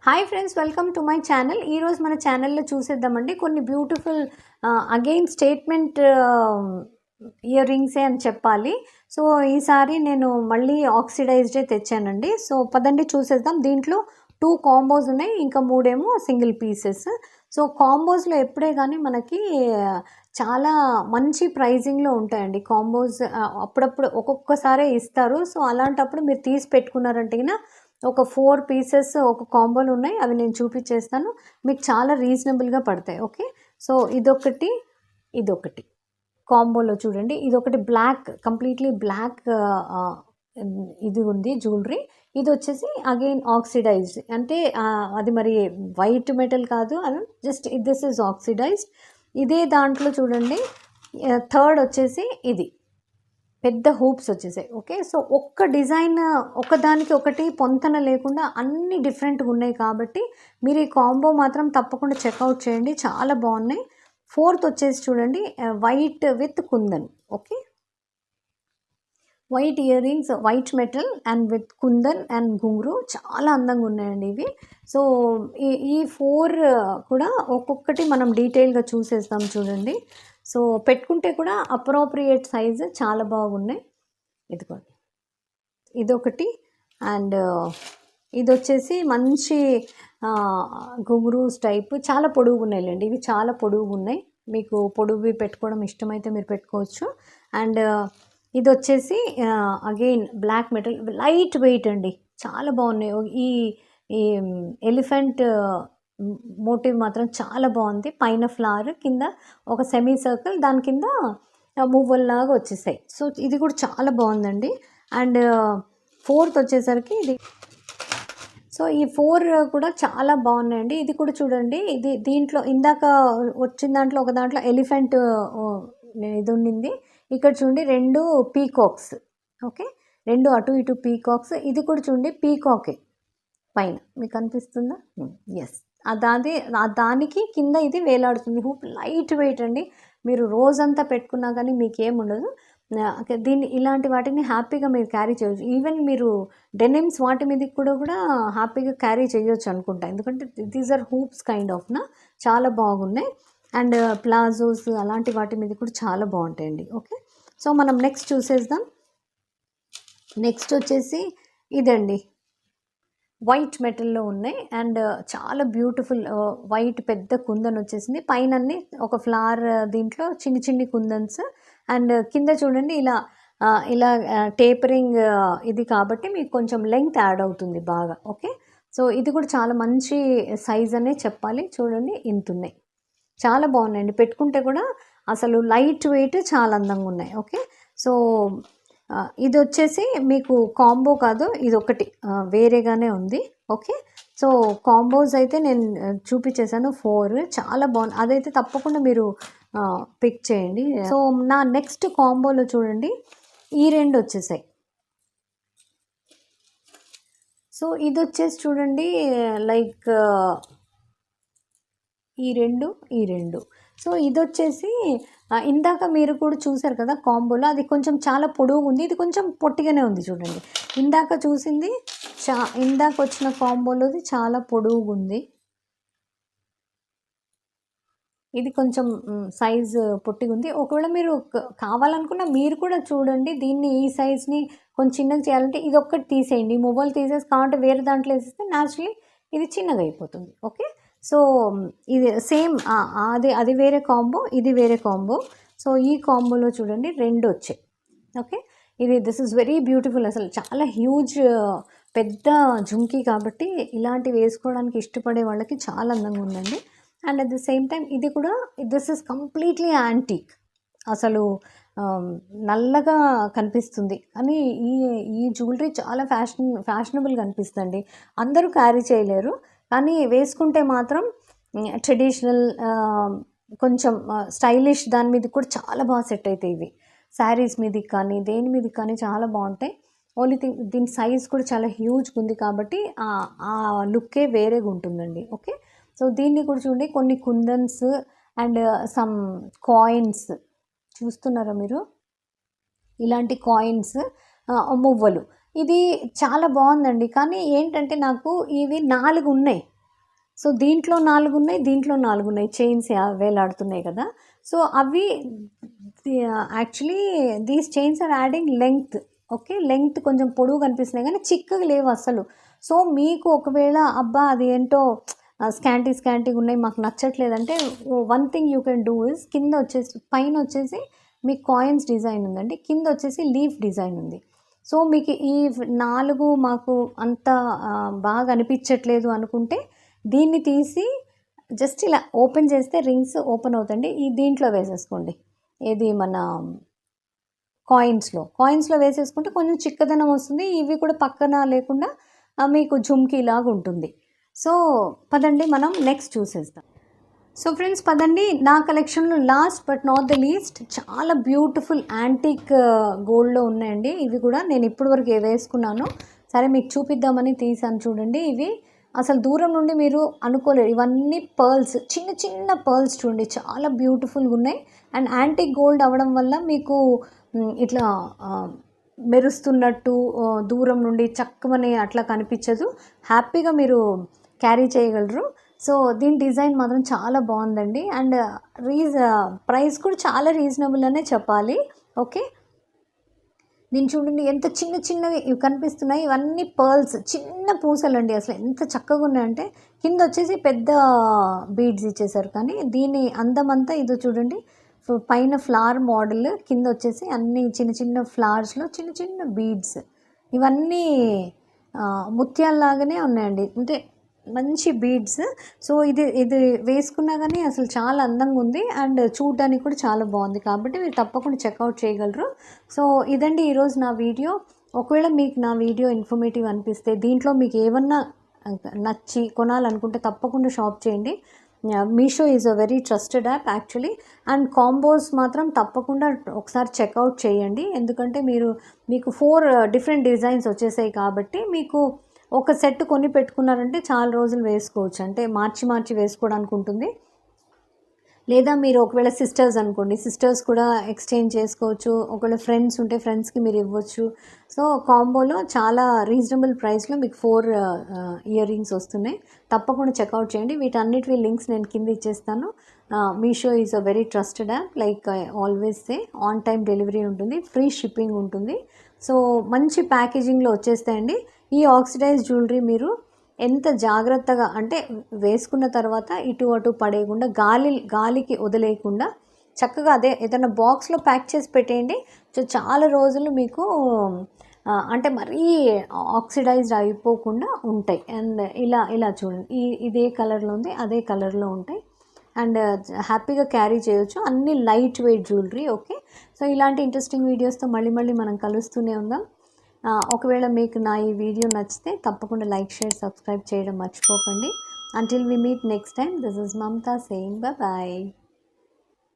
Hi friends, welcome to my channel. ఈరోజు మన ఛానల్లో చూసేద్దామండి కొన్ని బ్యూటిఫుల్ అగైన్ స్టేట్మెంట్ ఇయర్ రింగ్సే అని చెప్పాలి. సో ఈసారి నేను మళ్ళీ ఆక్సిడైజ్డే తెచ్చానండి. సో పదండి చూసేద్దాం. దీంట్లో 2 కాంబోస్ ఉన్నాయి, ఇంకా 3 సింగిల్ పీసెస్. సో కాంబోస్లో ఎప్పుడే కానీ మనకి చాలా మంచి ప్రైజింగ్లో ఉంటాయండి కాంబోస్. అప్పుడప్పుడు ఒక్కొక్కసారే ఇస్తారు. సో అలాంటప్పుడు మీరు తీసి పెట్టుకున్నారంటే ఒక 4 పీసెస్ ఒక కాంబోలు ఉన్నాయి, అవి నేను చూపించేస్తాను. మీకు చాలా రీజనబుల్గా పడతాయి. ఓకే, సో ఇదొకటి కాంబోలో చూడండి. ఇదొకటి బ్లాక్, కంప్లీట్లీ బ్లాక్ ఇది ఉంది జ్యువెలరీ. ఇది వచ్చేసి అగైన్ ఆక్సిడైజ్డ్, అంటే అది మరి వైట్ మెటల్ కాదు, అది జస్ట్ దిస్ ఇస్ ఆక్సిడైజ్డ్. ఇదే దాంట్లో చూడండి థర్డ్ వచ్చేసి ఇది పెద్ద హూప్స్ వచ్చేసాయి. ఓకే, సో ఒక్క డిజైన్ ఒకదానికి ఒకటి పొంతన లేకుండా అన్ని డిఫరెంట్గా ఉన్నాయి కాబట్టి మీరు ఈ కాంబో మాత్రం తప్పకుండా చెక్అవుట్ చేయండి, చాలా బాగున్నాయి. ఫోర్త్ వచ్చేసి చూడండి white with Kundan. Okay, white earrings, white metal and with kundan and ghungroo, చాలా అందంగా ఉన్నాయండి ఇవి. సో ఈ 4 కూడా ఒక్కొక్కటి మనం డీటెయిల్గా చూసేస్తాం చూడండి. సో పెట్టుకుంటే కూడా అప్రోప్రియేట్ సైజు చాలా బాగున్నాయి. ఇదిగోండి ఇదొకటి, అండ్ ఇది వచ్చేసి మంచి ఘుంగ్రూస్ టైప్, చాలా పొడుగు ఉన్నాయిలేండి ఇవి, చాలా పొడుగు ఉన్నాయి. మీకు పొడుగువి పెట్టుకోవడం ఇష్టమైతే మీరు పెట్టుకోవచ్చు. అండ్ ఇది వచ్చేసి again black metal, light weight అండి, చాలా బాగున్నాయి. ఈ ఎలిఫెంట్ మోటివ్ మాత్రం చాలా బాగుంది. పైన ఫ్లవర్, కింద ఒక సెమీ సర్కిల్, దాని కింద మువ్వల్లాగా వచ్చేసాయి. సో ఇది కూడా చాలా బాగుందండి. అండ్ ఫోర్త్ వచ్చేసరికి ఇది. సో ఈ 4 కూడా చాలా బాగున్నాయండి. ఇది కూడా చూడండి, ఇది దీంట్లో ఇందాక వచ్చిన దాంట్లో ఒక దాంట్లో ఎలిఫెంట్ ఇది ఉండింది. ఇక్కడ చూడండి 2 పీకాక్స్. ఓకే, 2 అటు ఇటు పీకాక్స్. ఇది కూడా చూడండి పీకాకే పైన, మీకు అనిపిస్తుందా? ఎస్, దానికి కింద ఇది వేలాడుతుంది హూప్. లైట్ వెయిట్ అండి, మీరు రోజంతా పెట్టుకున్నా కానీ మీకేముండదు. దీన్ని ఇలాంటి వాటిని హ్యాపీగా మీరు క్యారీ చేయొచ్చు. ఈవెన్ మీరు డెనిమ్స్ వాటి మీద కూడా హ్యాపీగా క్యారీ చేయొచ్చు అనుకుంటా, ఎందుకంటే దీస్ ఆర్ హూప్స్ కైండ్ ఆఫ్నా, చాలా బాగున్నాయి. అండ్ ప్లాజోస్ అలాంటి వాటి మీద కూడా చాలా బాగుంటాయండి. ఓకే, సో మనం నెక్స్ట్ చూసేద్దాం. నెక్స్ట్ వచ్చేసి ఇదండి, వైట్ మెటల్లో ఉన్నాయి అండ్ చాలా బ్యూటిఫుల్ వైట్ పెద్ద కుందన్ వచ్చేసింది. పైన ఒక ఫ్లవర్, దీంట్లో చిన్ని చిన్ని కుందన్స్. అండ్ కింద చూడండి ఇలా టేపరింగ్ ఇది కాబట్టి మీకు కొంచెం లెంగ్త్ యాడ్ అవుతుంది బాగా. ఓకే, సో ఇది కూడా చాలా మంచి సైజ్ అనే చెప్పాలి. చూడండి ఇంత ఉన్నాయి, చాలా బాగున్నాయండి. పెట్టుకుంటే కూడా అసలు లైట్ వెయిట్, చాలా అందంగా ఉన్నాయి. ఓకే, సో ఇది వచ్చేసి మీకు కాంబో కాదు, ఇది ఒకటి వేరేగానే ఉంది. ఓకే, సో కాంబోస్ అయితే నేను చూపించేశాను 4, చాలా బాగుంది. అదైతే తప్పకుండా మీరు పిక్ చేయండి. సో నా నెక్స్ట్ కాంబోలో చూడండి ఈ 2 వచ్చేసాయి. సో ఇది వచ్చేసి చూడండి లైక్ ఈ రెండు. సో ఇది వచ్చేసి ఇందాక మీరు కూడా చూసారు కదా కాంబోలో, అది కొంచెం చాలా పొడవు ఉంది, ఇది కొంచెం పొట్టిగానే ఉంది చూడండి. ఇందాక చూసింది ఇందాక వచ్చిన కాంబోలోది చాలా పొడవుగా ఉంది, ఇది కొంచెం సైజు పొట్టిగా ఉంది. ఒకవేళ మీరు కావాలనుకున్న మీరు కూడా చూడండి, దీన్ని ఈ సైజ్ని కొంచెం చిన్నగా చేయాలంటే ఇది ఒక్కటి తీసేయండి, మొబైల్ తీసేసి కావాలంటే వేరే దాంట్లో వేసేస్తే న్యాచురలీ ఇది చిన్నగా అయిపోతుంది. ఓకే, సో ఇది సేమ్, అది వేరే కాంబో, ఇది వేరే కాంబో. సో ఈ కాంబోలో చూడండి 2 వచ్చాయి. Okay, this is very beautiful, అసలు చాలా హ్యూజ్ పెద్ద జుంకీ కాబట్టి ఇలాంటివి వేసుకోవడానికి ఇష్టపడే వాళ్ళకి చాలా అందంగా ఉందండి. And at the same time ఇది కూడా దిస్ ఇస్ కంప్లీట్లీ యాంటీక్, అసలు నల్లగా కనిపిస్తుంది కానీ ఈ జ్యువెలరీ చాలా ఫ్యాషనబుల్గా అనిపిస్తుంది. అందరూ క్యారీ చేయలేరు కానీ వేసుకుంటే మాత్రం ట్రెడిషనల్, కొంచెం స్టైలిష్ దాని మీద కూడా చాలా బాగా సెట్ అవుతాయి. ఇవి శారీస్ మీదకి కానీ దేని మీదకి కానీ చాలా బాగుంటాయి. ఓన్లీ థింగ్ దీని సైజ్ కూడా చాలా హ్యూజ్గా ఉంది కాబట్టి ఆ లుక్కే వేరేగా ఉంటుందండి. ఓకే, సో దీన్ని కూడా చూడండి కొన్ని కుందన్స్ అండ్ సమ్ కాయిన్స్ చూస్తున్నారా మీరు, ఇలాంటి కాయిన్స్, మువ్వలు, ఇది చాలా బాగుందండి. కానీ ఏంటంటే నాకు ఇవి 4 ఉన్నాయి, సో దీంట్లో 4 ఉన్నాయి, దీంట్లో 4 ఉన్నాయి, చైన్స్ వేలాడుతున్నాయి కదా. సో అవి actually these chains are adding length. Okay, length కొంచెం పొడవు కనిపిస్తున్నాయి కానీ చిక్కగా లేవు అసలు. సో మీకు ఒకవేళ అబ్బా అది ఏంటో స్కాంటీగా ఉన్నాయి మాకు నచ్చట్లేదంటే, one thing you can do is, కింద వచ్చేసి పైన వచ్చేసి మీకు కాయిన్స్ డిజైన్ ఉందండి, కింద వచ్చేసి లీఫ్ డిజైన్ ఉంది. సో మీకు ఈ 4 మాకు అంత బాగా అనిపించట్లేదు అనుకుంటే దీన్ని తీసి జస్ట్ ఇలా ఓపెన్ చేస్తే రింగ్స్ ఓపెన్ అవుతండి. ఈ దీంట్లో వేసేసుకోండి, ఏది మన కాయిన్స్లో వేసేసుకుంటే కొంచెం చిక్కదనం వస్తుంది. ఇవి కూడా పక్కన లేకుండా మీకు జుమ్కీ లాగా ఉంటుంది. సో పదండి మనం నెక్స్ట్ చూసేద్దాం. సో ఫ్రెండ్స్ పదండి, నా కలెక్షన్లో last but not the least చాలా బ్యూటిఫుల్ యాంటిక్ గోల్డ్లో ఉన్నాయండి. ఇవి కూడా నేను ఇప్పటి వరకు వేసుకున్నాను, సరే మీకు చూపిద్దామని తీసాను. చూడండి, ఇవి అసలు దూరం నుండి మీరు అనుకోలేరు, ఇవన్నీ పర్ల్స్, చిన్న చిన్న పర్ల్స్ చూడండి, చాలా బ్యూటిఫుల్గా ఉన్నాయి. అండ్ యాంటిక్ గోల్డ్ అవ్వడం వల్ల మీకు ఇట్లా మెరుస్తున్నట్టు దూరం నుండి చక్కమని అట్లా కనిపించదు, హ్యాపీగా మీరు క్యారీ చేయగలరు. సో దీని డిజైన్ మాత్రం చాలా బాగుందండి. అండ్ ప్రైస్ కూడా చాలా రీజనబుల్ అనే చెప్పాలి. ఓకే, దీన్ని చూడండి ఎంత చిన్న చిన్నవి ఇవి కనిపిస్తున్నాయి, ఇవన్నీ పర్ల్స్, చిన్న పూసలు అండి, అసలు ఎంత చక్కగా ఉన్నాయంటే. కింద వచ్చేసి పెద్ద బీడ్స్ ఇచ్చేసారు, కానీ దీని అందమంతా ఇదో చూడండి, పైన ఫ్లవర్ మోడల్, కింద వచ్చేసి అన్ని చిన్న చిన్న ఫ్లవర్స్లో చిన్న చిన్న బీడ్స్, ఇవన్నీ ముత్యాల్లాగానే ఉన్నాయండి, అంటే మంచి బీడ్స్. సో ఇది వేసుకున్నా కానీ అసలు చాలా అందంగా ఉంది అండ్ చూడడానికి కూడా చాలా బాగుంది, కాబట్టి మీరు తప్పకుండా చెక్అవుట్ చేయగలరు. సో ఇదండి ఈరోజు నా వీడియో. ఒకవేళ మీకు నా వీడియో ఇన్ఫర్మేటివ్ అనిపిస్తే, దీంట్లో మీకు ఏమన్నా నచ్చి కొనాలనుకుంటే తప్పకుండా షాప్ చేయండి. Meesho is a very trusted app actually. And combos మాత్రం తప్పకుండా ఒకసారి చెక్అవుట్ చేయండి, ఎందుకంటే మీకు 4 డిఫరెంట్ డిజైన్స్ వచ్చేసాయి కాబట్టి మీకు ఒక సెట్ కొని పెట్టుకున్నారంటే చాలా రోజులు వేసుకోవచ్చు, అంటే మార్చి వేసుకోవడానికి ఉంటుంది. లేదా మీరు ఒకవేళ సిస్టర్స్ అనుకోండి, సిస్టర్స్ కూడా ఎక్స్చేంజ్ చేసుకోవచ్చు, ఒకవేళ ఫ్రెండ్స్ ఉంటే ఫ్రెండ్స్కి మీరు ఇవ్వచ్చు. సో కాంబోలో చాలా రీజనబుల్ ప్రైస్లో మీకు 4 ఇయర్ రింగ్స్ వస్తున్నాయి, తప్పకుండా చెక్అవుట్ చేయండి. వీటన్నిటి లింక్స్ నేను కింద ఇచ్చేస్తాను. Meesho is a very trusted app, like I always say, on time delivery ఉంటుంది, ఫ్రీ షిప్పింగ్ ఉంటుంది. సో మంచి ప్యాకేజింగ్లో వచ్చేస్తాయండి. ఈ ఆక్సిడైజ్ జ్యువెలరీ మీరు ఎంత జాగ్రత్తగా అంటే వేసుకున్న తర్వాత ఇటు అటు పడేయకుండా, గాలికి వదిలేయకుండా చక్కగా అదే ఏదైనా బాక్స్లో ప్యాక్ చేసి పెట్టేయండి. సో చాలా రోజులు మీకు అంటే మరీ ఆక్సిడైజ్డ్ అయిపోకుండా ఉంటాయి. అండ్ ఇలా చూడండి, ఇదే కలర్లో ఉంది, అదే కలర్లో ఉంటాయి. అండ్ హ్యాపీగా క్యారీ చేయొచ్చు, అన్ని light weight jewellery. Okay, so ఇలాంటి ఇంట్రెస్టింగ్ వీడియోస్తో మళ్ళీ మనం కలుస్తూనే ఉందాం. ఒకవేళ మీకు నా ఈ వీడియో నచ్చితే తప్పకుండా లైక్, షేర్, సబ్స్క్రైబ్ చేయడం మర్చిపోకండి. Until we meet next time, this is Mamta saying bye-bye.